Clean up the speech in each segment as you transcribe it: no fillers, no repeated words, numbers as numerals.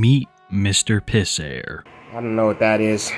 Meet Mr. Pissair. I don't know what that is.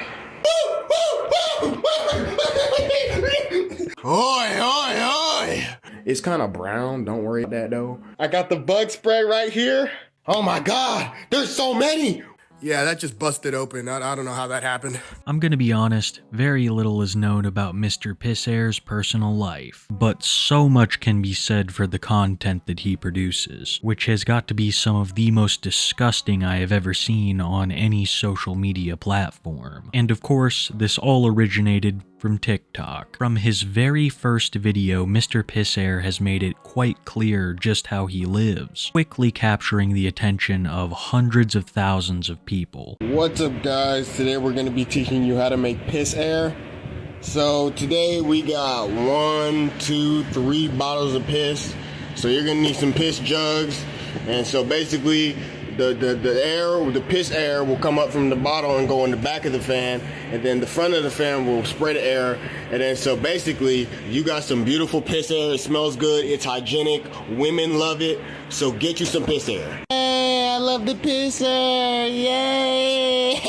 Oi, oi, oi! It's kind of brown, don't worry about that though. I got the bug spray right here. Oh my god, there's so many! Yeah, that just busted open. I don't know how that happened. I'm gonna be honest, very little is known about Mr. Pissair's personal life, but so much can be said for the content that he produces, which has got to be some of the most disgusting I have ever seen on any social media platform. And of course, this all originated from TikTok. From his very first video, Mr. Pissair has made it quite clear just how he lives, quickly capturing the attention of hundreds of thousands of people. What's up guys, today we're going to be teaching you how to make piss air. So today we got 1, 2, 3 bottles of piss. So you're going to need some piss jugs. And so basically the piss air will come up from the bottle and go in the back of the fan, and then the front of the fan will spray the air. And then so basically you got some beautiful piss air. It smells good, it's hygienic, women love it, so get you some piss air. Hey, I love the piss air, yay!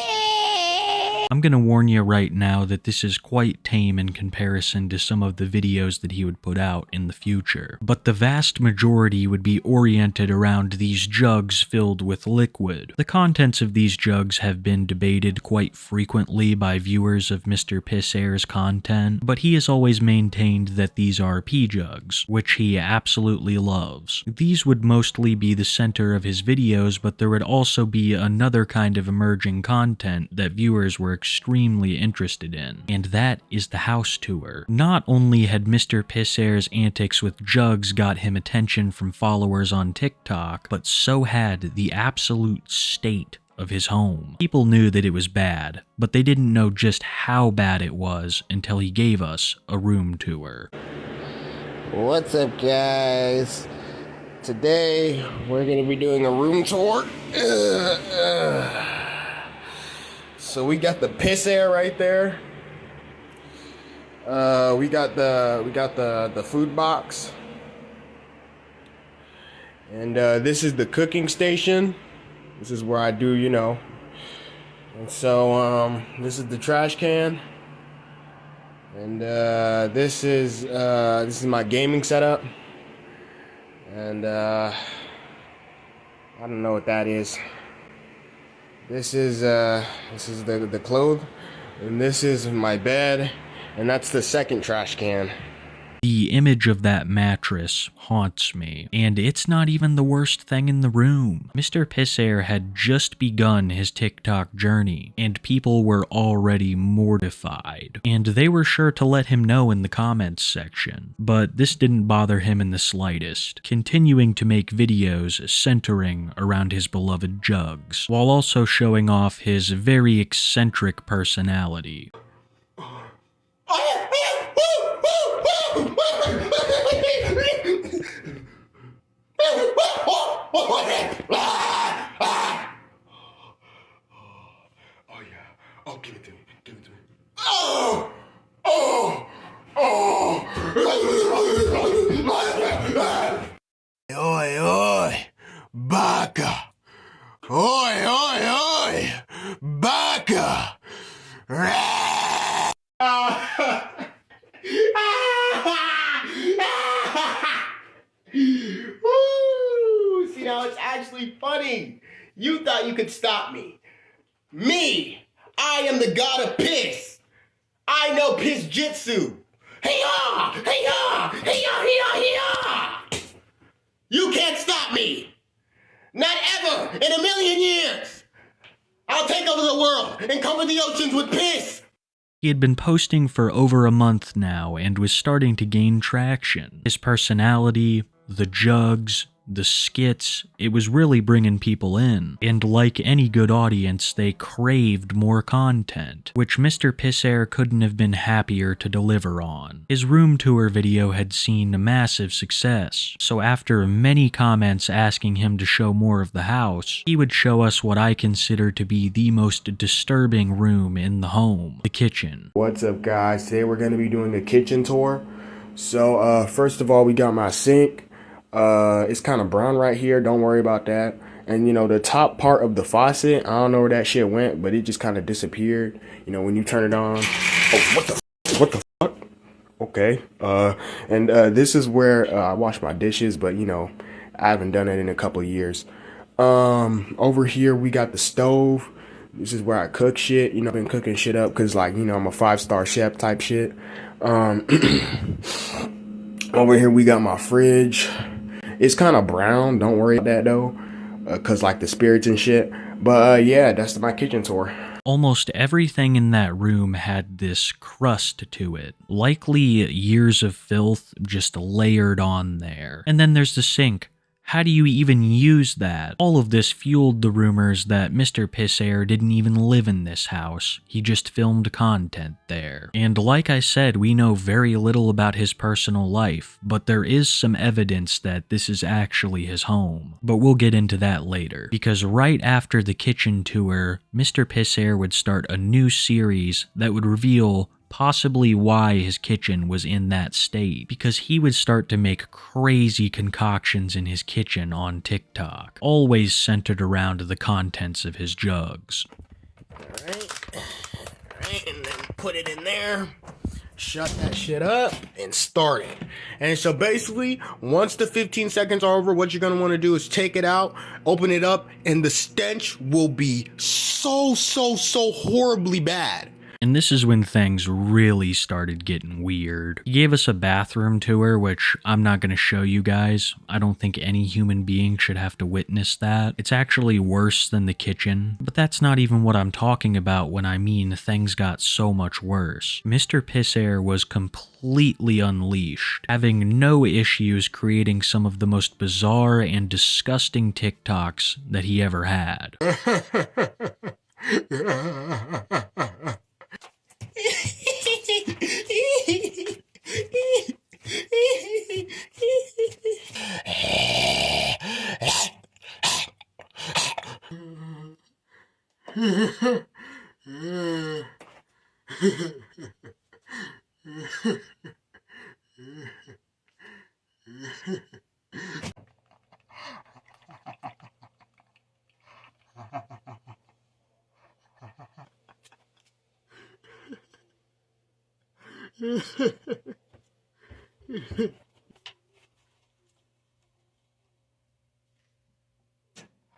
I'm gonna warn you right now that this is quite tame in comparison to some of the videos that he would put out in the future, but the vast majority would be oriented around these jugs filled with liquid. The contents of these jugs have been debated quite frequently by viewers of Mr. Pissair's content, but he has always maintained that these are pee jugs, which he absolutely loves. These would mostly be the center of his videos, but there would also be another kind of emerging content that viewers were extremely interested in, and that is the house tour. Not only had Mr. Pissair's antics with jugs got him attention from followers on TikTok, but so had the absolute state of his home. People knew that it was bad, but they didn't know just how bad it was until he gave us a room tour. What's up guys? Today we're going to be doing a room tour. So we got the piss air right there. We got the food box, and this is the cooking station. This is where I do, you know. And so this is the trash can, and this is my gaming setup, and I don't know what that is. This is the clothes, and this is my bed, and that's the second trash can. The image of that mattress haunts me, and it's not even the worst thing in the room. Mr. Pissair had just begun his TikTok journey, and people were already mortified, and they were sure to let him know in the comments section. But this didn't bother him in the slightest, continuing to make videos centering around his beloved jugs, while also showing off his very eccentric personality. Oh yeah. Oh, give it to me. Give it to me. Oh! Oh! Oh! Oi, oi! Baka! Oi, oi, oi! Baka! Woo! See, now it's actually funny. You thought you could stop me. Me! I am the god of piss. I know piss jitsu. Hey-ya! Hey-ya! Hey-ya! Hey-ya! Hey-ya! You can't stop me. Not ever in a million years. I'll take over the world and cover the oceans with piss. He had been posting for over a month now and was starting to gain traction. His personality, the jugs, the skits, it was really bringing people in. And like any good audience, they craved more content, which Mr. Pissair couldn't have been happier to deliver on. His room tour video had seen a massive success, so after many comments asking him to show more of the house, he would show us what I consider to be the most disturbing room in the home, the kitchen. What's up guys? Today we're going to be doing a kitchen tour. So first of all, we got my sink. It's kind of brown right here, don't worry about that. And you know, the top part of the faucet, I don't know where that shit went, but it just kind of disappeared. You know, when you turn it on. Oh, what the fuck? Okay. This is where I wash my dishes, but you know, I haven't done it in a couple of years. Over here we got the stove. This is where I cook shit. You know, I've been cooking shit up because, like, you know, I'm a 5-star chef type shit. Over here we got my fridge. It's kind of brown. Don't worry about that though, cause like the spirits and shit. But yeah, that's my kitchen tour. Almost everything in that room had this crust to it, likely years of filth just layered on there. And then there's the sink. How do you even use that? All of this fueled the rumors that MisterPissAir didn't even live in this house. He just filmed content there. And like I said, we know very little about his personal life, but there is some evidence that this is actually his home. But we'll get into that later, because right after the kitchen tour, MisterPissAir would start a new series that would reveal possibly why his kitchen was in that state, because he would start to make crazy concoctions in his kitchen on TikTok, always centered around the contents of his jugs. Alright, and then put it in there, shut that shit up, and start it. And so basically, once the 15 seconds are over, what you're gonna wanna do is take it out, open it up, and the stench will be so horribly bad. And this is when things really started getting weird. He gave us a bathroom tour, which I'm not going to show you guys. I don't think any human being should have to witness that. It's actually worse than the kitchen, but that's not even what I'm talking about when I mean things got so much worse. MisterPissAir was completely unleashed, having no issues creating some of the most bizarre and disgusting TikToks that he ever had.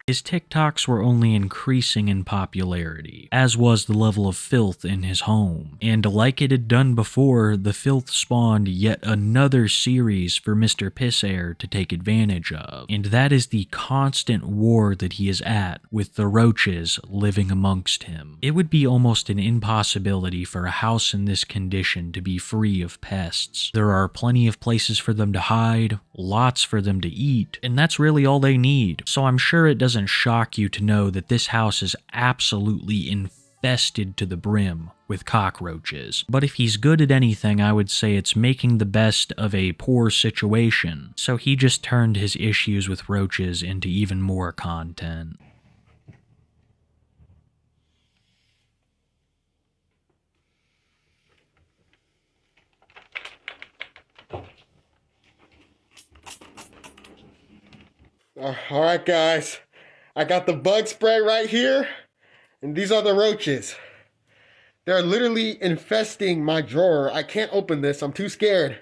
His TikToks were only increasing in popularity, as was the level of filth in his home. And like it had done before, the filth spawned yet another series for MisterPissAir to take advantage of. And that is the constant war that he is at with the roaches living amongst him. It would be almost an impossibility for a house in this condition to be free of pests. There are plenty of places for them to hide, lots for them to eat, and that's really all they need. So I'm sure it doesn't shock you to know that this house is absolutely infested to the brim with cockroaches. But if he's good at anything, I would say it's making the best of a poor situation. So he just turned his issues with roaches into even more content. Alright guys, I got the bug spray right here, and these are the roaches. They're literally infesting my drawer. I can't open this, I'm too scared.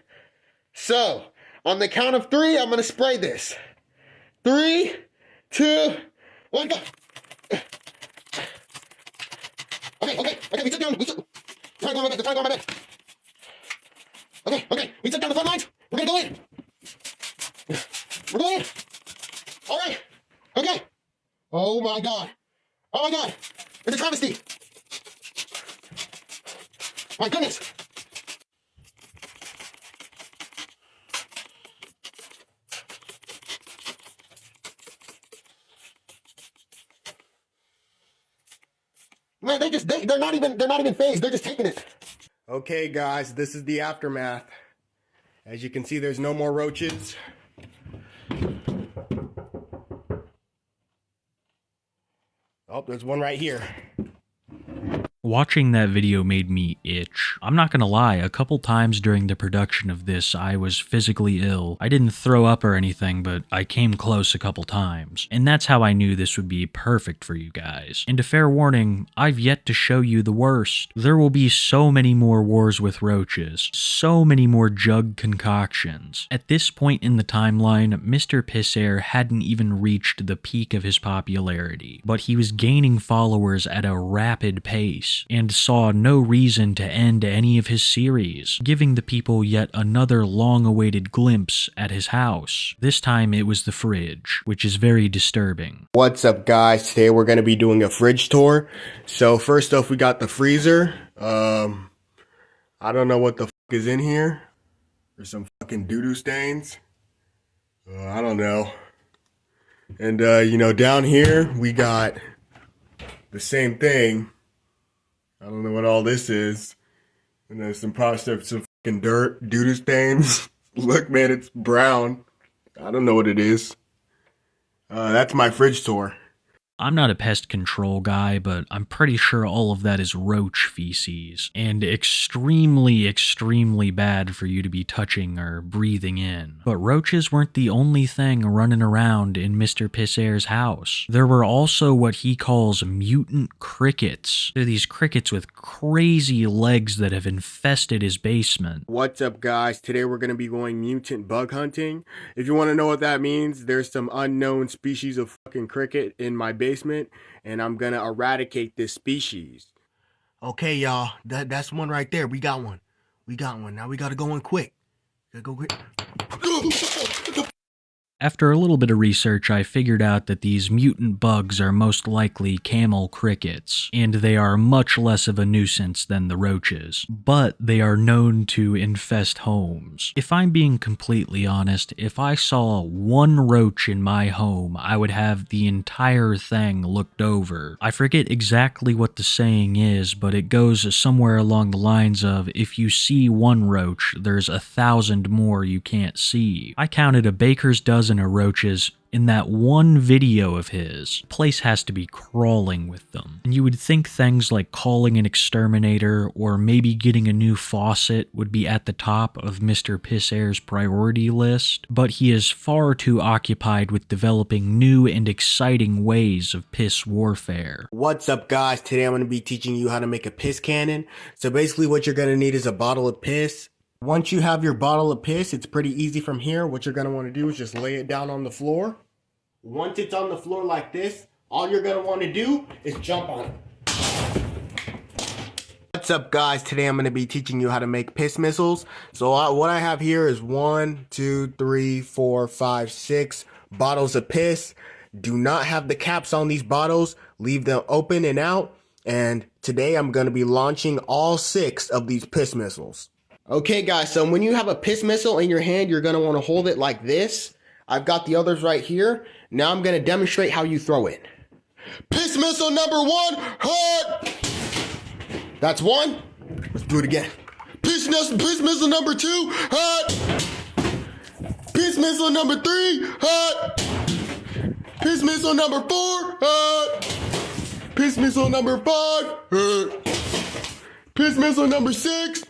So, on the count of 3, I'm gonna spray this. 3, 2, 1, go! Okay, we took down, try to go on my bed. Okay, we took down the front lines, we're gonna go in. We're going in. Alright, okay. Oh my god, it's a travesty. My goodness. Man, they're not even phased, they're just taking it. Okay guys, this is the aftermath. As you can see, there's no more roaches. Oh, there's one right here. Watching that video made me itch. I'm not gonna lie, a couple times during the production of this, I was physically ill. I didn't throw up or anything, but I came close a couple times. And that's how I knew this would be perfect for you guys. And a fair warning, I've yet to show you the worst. There will be so many more wars with roaches, so many more jug concoctions. At this point in the timeline, MisterPissAir hadn't even reached the peak of his popularity, but he was gaining followers at a rapid pace, and saw no reason to end any of his series, giving the people yet another long-awaited glimpse at his house. This time it was the fridge, which is very disturbing. What's up, guys? Today we're going to be doing a fridge tour. So first off, we got the freezer. I don't know what the fuck is in here. There's some fucking doo-doo stains. I don't know. And down here we got the same thing. I don't know what all this is. And there's some fucking dirt, doo-doo stains. Look, man, it's brown. I don't know what it is. That's my fridge tour. I'm not a pest control guy, but I'm pretty sure all of that is roach feces, and extremely, extremely bad for you to be touching or breathing in. But roaches weren't the only thing running around in MisterPissAir's house. There were also what he calls mutant crickets. They're these crickets with crazy legs that have infested his basement. What's up, guys? Today we're going to be going mutant bug hunting. If you want to know what that means, there's some unknown species of fucking cricket in my basement, and I'm gonna eradicate this species. Okay, y'all, that's one right there. We got one. Now we gotta go in quick. Go quick. After a little bit of research, I figured out that these mutant bugs are most likely camel crickets, and they are much less of a nuisance than the roaches, but they are known to infest homes. If I'm being completely honest, if I saw one roach in my home, I would have the entire thing looked over. I forget exactly what the saying is, but it goes somewhere along the lines of, if you see one roach, there's 1,000 more you can't see. I counted a baker's dozen of roaches in that one video of his. The place has to be crawling with them. And you would think things like calling an exterminator or maybe getting a new faucet would be at the top of MisterPissAir's priority list, but he is far too occupied with developing new and exciting ways of piss warfare. What's up, guys? Today I'm going to be teaching you how to make a piss cannon. So basically what you're going to need is a bottle of piss. Once you have your bottle of piss, it's pretty easy from here. What you're going to want to do is just lay it down on the floor. Once it's on the floor like this, all you're going to want to do is jump on it. What's up, guys? Today I'm going to be teaching you how to make piss missiles. So what I have here is 1, 2, 3, 4, 5, 6 bottles of piss. Do not have the caps on these bottles. Leave them open and out. And today I'm going to be launching all 6 of these piss missiles. Okay, guys, so when you have a piss missile in your hand, you're going to want to hold it like this. I've got the others right here. Now I'm going to demonstrate how you throw it. Piss missile number 1, hot! That's 1. Let's do it again. Piss missile number 2, hot! Piss missile number 3, hot! Piss missile number 4, hot! Piss missile number 5, hot! Piss missile number 6.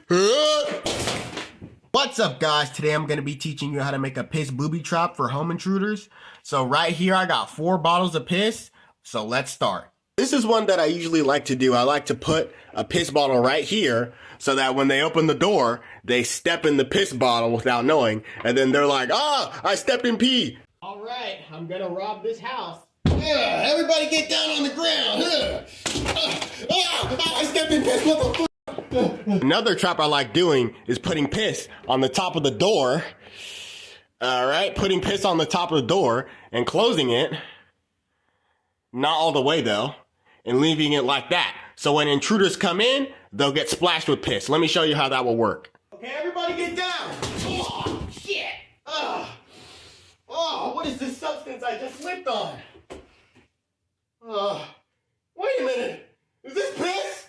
What's up, guys? Today I'm going to be teaching you how to make a piss booby trap for home intruders. So right here I got 4 bottles of piss. So let's start. This is one that I usually like to do. I like to put a piss bottle right here so that when they open the door, they step in the piss bottle without knowing. And then they're like, I stepped in pee. All right, I'm going to rob this house. Everybody get down on the ground. I stepped in piss, motherfucker. Another trap I like doing is putting piss on the top of the door. All right, putting piss on the top of the door and closing it. Not all the way though, and leaving it like that. So when intruders come in, they'll get splashed with piss. Let me show you how that will work. Okay, everybody get down. Oh, shit. What is this substance I just slipped on? Wait a minute. Is this piss?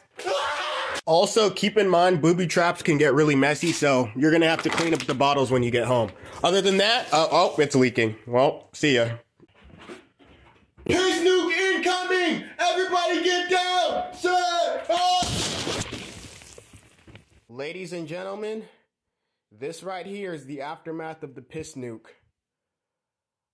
Also, keep in mind, booby traps can get really messy, so you're going to have to clean up the bottles when you get home. Other than that, it's leaking. Well, see ya. Piss nuke incoming! Everybody get down! Set! Ladies and gentlemen, this right here is the aftermath of the piss nuke.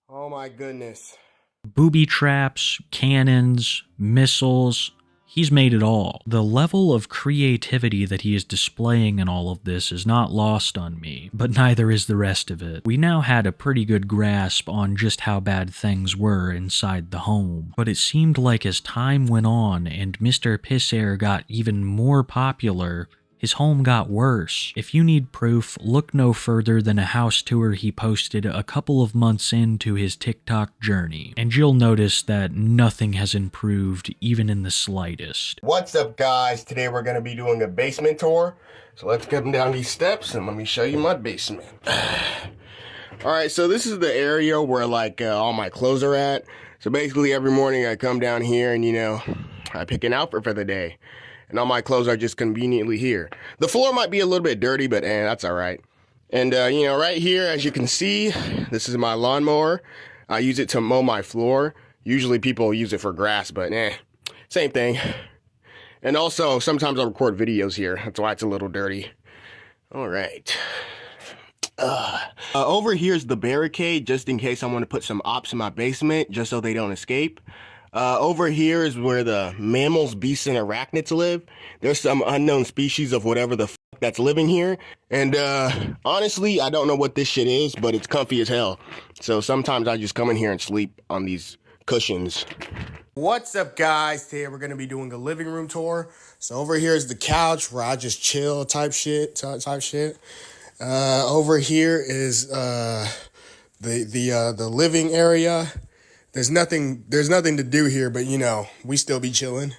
Oh my goodness. Booby traps, cannons, missiles. He's made it all. The level of creativity that he is displaying in all of this is not lost on me, but neither is the rest of it. We now had a pretty good grasp on just how bad things were inside the home, but it seemed like as time went on and MisterPissAir got even more popular, his home got worse. If you need proof, look no further than a house tour he posted a couple of months into his TikTok journey, and you'll notice that nothing has improved even in the slightest. What's up, guys? Today we're going to be doing a basement tour. So let's get down these steps and let me show you my basement. Alright, so this is the area where all my clothes are at. So basically every morning I come down here and I pick an outfit for the day. And all my clothes are just conveniently here. The floor might be a little bit dirty, but that's all right. And, right here, as you can see, this is my lawnmower. I use it to mow my floor. Usually people use it for grass, but same thing. And also, sometimes I record videos here. That's why it's a little dirty. All right. Over here is the barricade, just in case I want to put some ops in my basement, just so they don't escape. Over here is where the mammals, beasts, and arachnids live. There's some unknown species of whatever the fuck that's living here. And, honestly, I don't know what this shit is, but it's comfy as hell. So sometimes I just come in here and sleep on these cushions. What's up, guys? Today we're going to be doing a living room tour. So over here is the couch where I just chill type shit. Over here is, the living area. There's nothing to do here, but we still be chilling.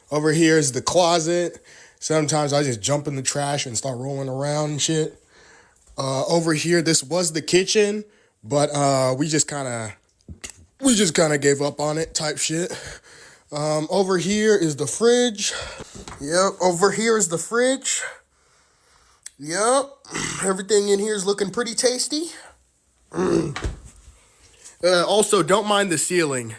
Over here is the closet. Sometimes I just jump in the trash and start rolling around and shit. Over here, this was the kitchen, but we just kind of gave up on it type shit. Over here is the fridge. Yep, over here is the fridge. Yep, everything in here is looking pretty tasty. Also, don't mind the ceiling.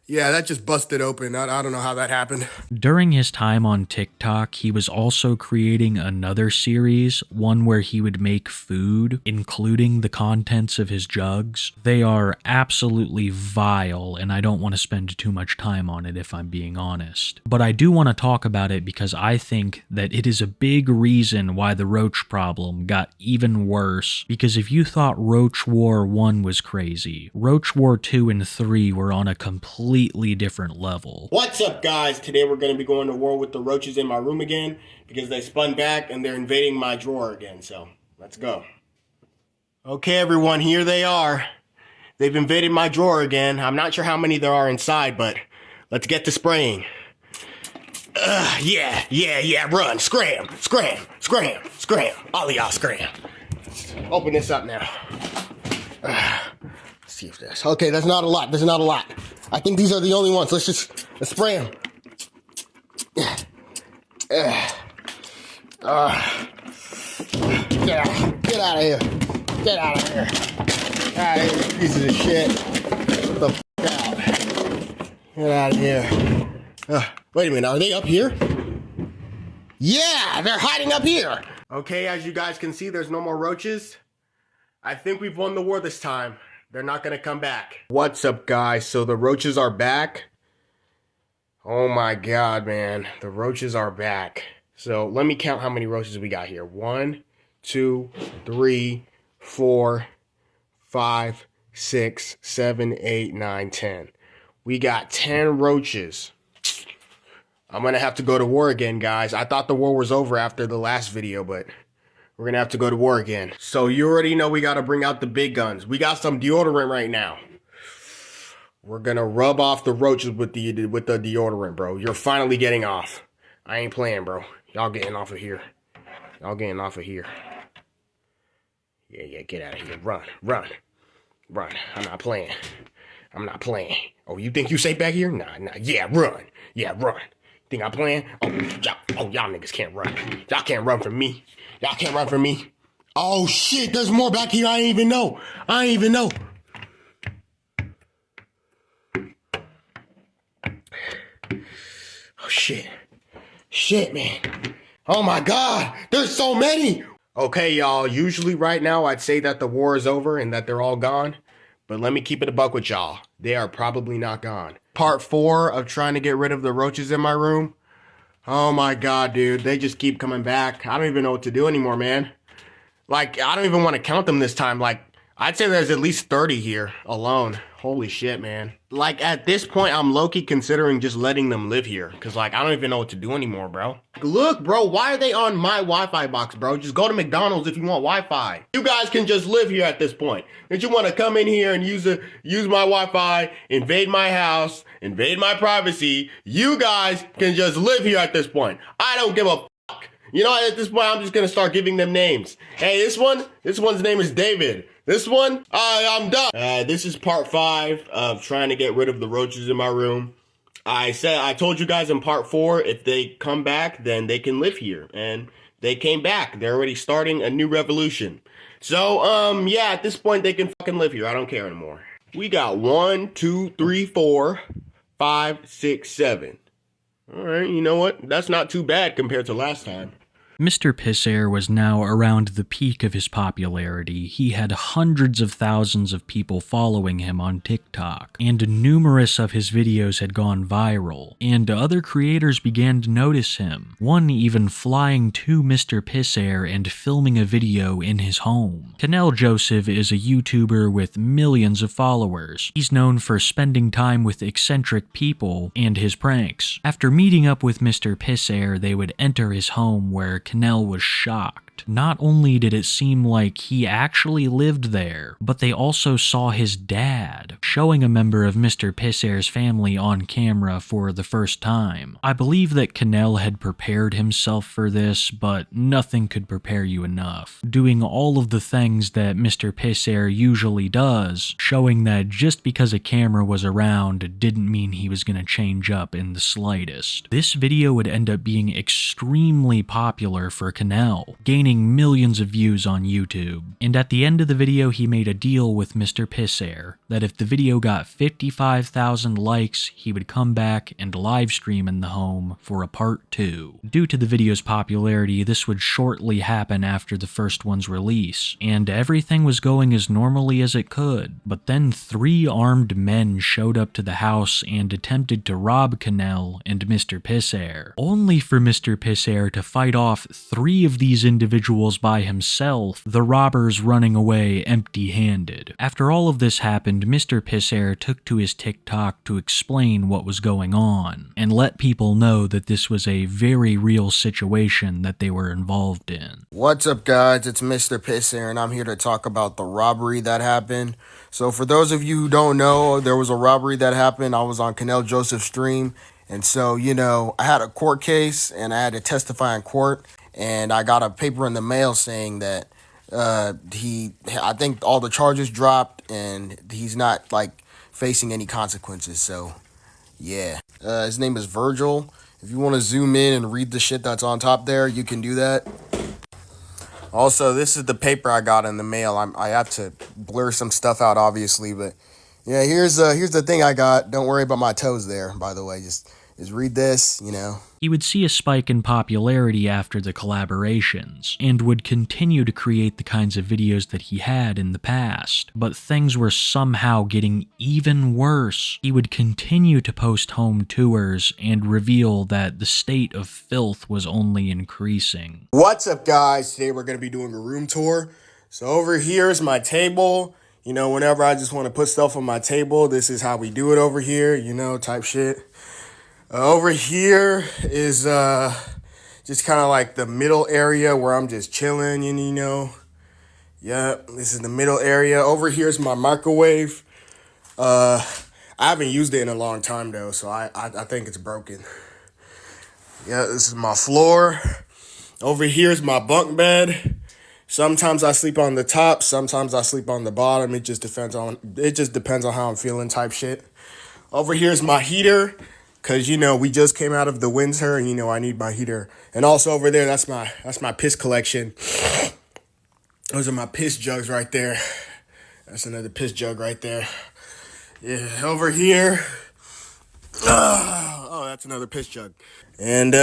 Yeah, that just busted open. I don't know how that happened. During his time on TikTok, he was also creating another series, one where he would make food, including the contents of his jugs. They are absolutely vile, and I don't want to spend too much time on it if I'm being honest. But I do want to talk about it because I think that it is a big reason why the roach problem got even worse, because if you thought Roach War 1 was crazy, Roach War 2 and 3 were on a completely different level. What's up, guys? Today we're going to be going to war with the roaches in my room again because they spun back and they're invading my drawer again. So let's go. Okay, everyone, here they are. They've invaded my drawer again. I'm not sure how many there are inside, but let's get to spraying. Yeah. Run, scram. All of y'all scram. Let's open this up now. Let's see if there's... Okay, there's not a lot. I think these are the only ones. Let's spray them. Get out of here. Get out of here, pieces of shit. Get the f out. Get out of here. Wait a minute, are they up here? Yeah, they're hiding up here. Okay, as you guys can see, there's no more roaches. I think we've won the war this time. They're not going to come back. What's up, guys? So the roaches are back. Oh my God, man. The roaches are back. So let me count how many roaches we got here. 1, 2, 3, 4, 5, 6, 7, 8, 9, 10. We got 10 roaches. I'm going to have to go to war again, guys. I thought the war was over after the last video, but... we're going to have to go to war again. So you already know we got to bring out the big guns. We got some deodorant right now. We're going to rub off the roaches with the deodorant, bro. You're finally getting off. I ain't playing, bro. Y'all getting off of here. Yeah, get out of here. Run. I'm not playing. Oh, you think you safe back here? Nah. Yeah, run. Think I'm playing? Oh, y'all niggas can't run. Y'all can't run from me. Oh, shit, there's more back here. I ain't even know. Oh, shit, man. Oh my God, there's so many. Okay, y'all, usually right now I'd say that the war is over and that they're all gone. But let me keep it a buck with y'all. They are probably not gone. Part 4 of trying to get rid of the roaches in my room. Oh my God, dude. They just keep coming back. I don't even know what to do anymore, man. Like, I don't even want to count them this time. Like, I'd say there's at least 30 here alone. Holy shit, man. Like, at this point, I'm low-key considering just letting them live here. Because, like, I don't even know what to do anymore, bro. Look, bro, why are they on my Wi-Fi box, bro? Just go to McDonald's if you want Wi-Fi. You guys can just live here at this point. If you want to come in here and use my Wi-Fi, invade my house, invade my privacy, you guys can just live here at this point. I don't give a fuck. You know, at this point, I'm just going to start giving them names. Hey, this one's name is David. This one, I'm done. This is part 5 of trying to get rid of the roaches in my room. I told you guys in part 4, if they come back, then they can live here. And they came back. They're already starting a new revolution. So, yeah, at this point, they can fucking live here. I don't care anymore. We got 1, 2, 3, 4, 5, 6, 7. All right, you know what? That's not too bad compared to last time. MisterPissAir was now around the peak of his popularity. He had hundreds of thousands of people following him on TikTok, and numerous of his videos had gone viral, and other creators began to notice him, one even flying to MisterPissAir and filming a video in his home. Canel Joseph is a YouTuber with millions of followers. He's known for spending time with eccentric people and his pranks. After meeting up with MisterPissAir, they would enter his home where Canel was shocked. Not only did it seem like he actually lived there, but they also saw his dad, showing a member of MisterPissAir's family on camera for the first time. I believe that Canel had prepared himself for this, but nothing could prepare you enough. Doing all of the things that MisterPissAir usually does, showing that just because a camera was around didn't mean he was going to change up in the slightest. This video would end up being extremely popular for Canel, gaining millions of views on YouTube. And at the end of the video, he made a deal with MisterPissAir that if the video got 55,000 likes, he would come back and live stream in the home for a part 2. Due to the video's popularity, this would shortly happen after the first one's release, and everything was going as normally as it could. But then 3 armed men showed up to the house and attempted to rob Canel and MisterPissAir, only for MisterPissAir to fight off 3 of these individuals by himself, the robbers running away empty-handed. After all of this happened, MisterPissAir took to his TikTok to explain what was going on, and let people know that this was a very real situation that they were involved in. What's up, guys? It's MisterPissAir, and I'm here to talk about the robbery that happened. So for those of you who don't know, there was a robbery that happened. I was on Canel Joseph's stream, and so, you know, I had a court case, and I had to testify in court. And I got a paper in the mail saying that I think all the charges dropped and he's not like facing any consequences. So yeah, his name is Virgil. If you want to zoom in and read the shit that's on top there, you can do that. Also, this is the paper I got in the mail. I have to blur some stuff out, obviously, but yeah, here's the thing I got. Don't worry about my toes there, by the way. Just read this, you know. He would see a spike in popularity after the collaborations, and would continue to create the kinds of videos that he had in the past. But things were somehow getting even worse. He would continue to post home tours and reveal that the state of filth was only increasing. What's up, guys? Today we're going to be doing a room tour. So over here is my table. You know, whenever I just want to put stuff on my table, this is how we do it over here, you know, type shit. Over here is just kind of like the middle area where I'm just chilling, you know. Yep, this is the middle area. Over here is my microwave. I haven't used it in a long time, though, so I think it's broken. Yeah, this is my floor. Over here is my bunk bed. Sometimes I sleep on the top, sometimes I sleep on the bottom. It just depends on how I'm feeling, type shit. Over here is my heater. Cause you know we just came out of the winter, and you know I need my heater. And also over there, that's my piss collection. Those are my piss jugs right there. That's another piss jug right there. Yeah, over here Oh, that's another piss jug. And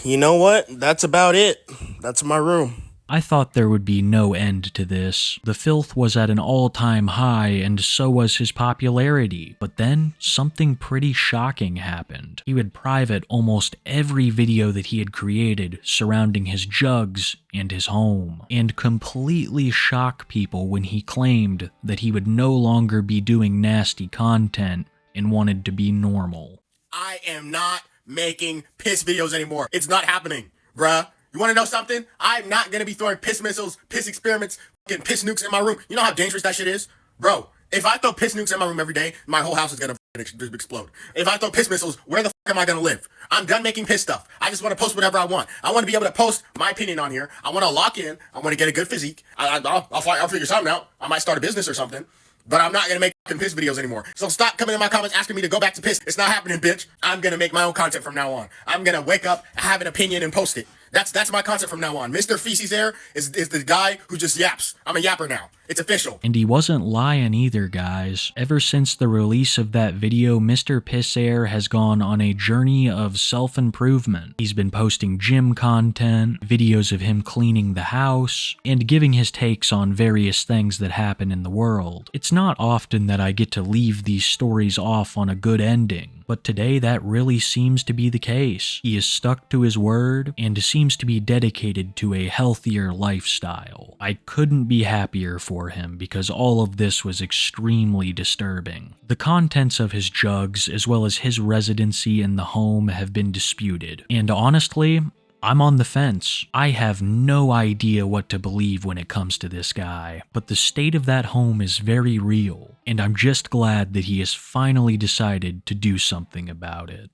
you know what? That's about it. That's my room. I thought there would be no end to this. The filth was at an all-time high, and so was his popularity. But then, something pretty shocking happened. He would private almost every video that he had created surrounding his jugs and his home, and completely shock people when he claimed that he would no longer be doing nasty content and wanted to be normal. I am not making piss videos anymore. It's not happening, bruh. You want to know something? I'm not going to be throwing piss missiles, piss experiments, getting piss nukes in my room. You know how dangerous that shit is? Bro, if I throw piss nukes in my room every day, my whole house is going to explode. If I throw piss missiles, where the fuck am I going to live? I'm done making piss stuff. I just want to post whatever I want. I want to be able to post my opinion on here. I want to lock in. I want to get a good physique. I'll figure something out. I might start a business or something. But I'm not going to make piss videos anymore. So stop coming in my comments asking me to go back to piss. It's not happening, bitch. I'm going to make my own content from now on. I'm going to wake up, have an opinion, and post it. That's my content from now on. MisterPissAir is the guy who just yaps. I'm a yapper now. It's official. And he wasn't lying either, guys. Ever since the release of that video, MisterPissAir has gone on a journey of self-improvement. He's been posting gym content, videos of him cleaning the house, and giving his takes on various things that happen in the world. It's not often that I get to leave these stories off on a good ending, but today that really seems to be the case. He is stuck to his word and seems to be dedicated to a healthier lifestyle. I couldn't be happier for him because all of this was extremely disturbing. The contents of his jugs, as well as his residency in the home, have been disputed, and honestly, I'm on the fence. I have no idea what to believe when it comes to this guy, but the state of that home is very real, and I'm just glad that he has finally decided to do something about it.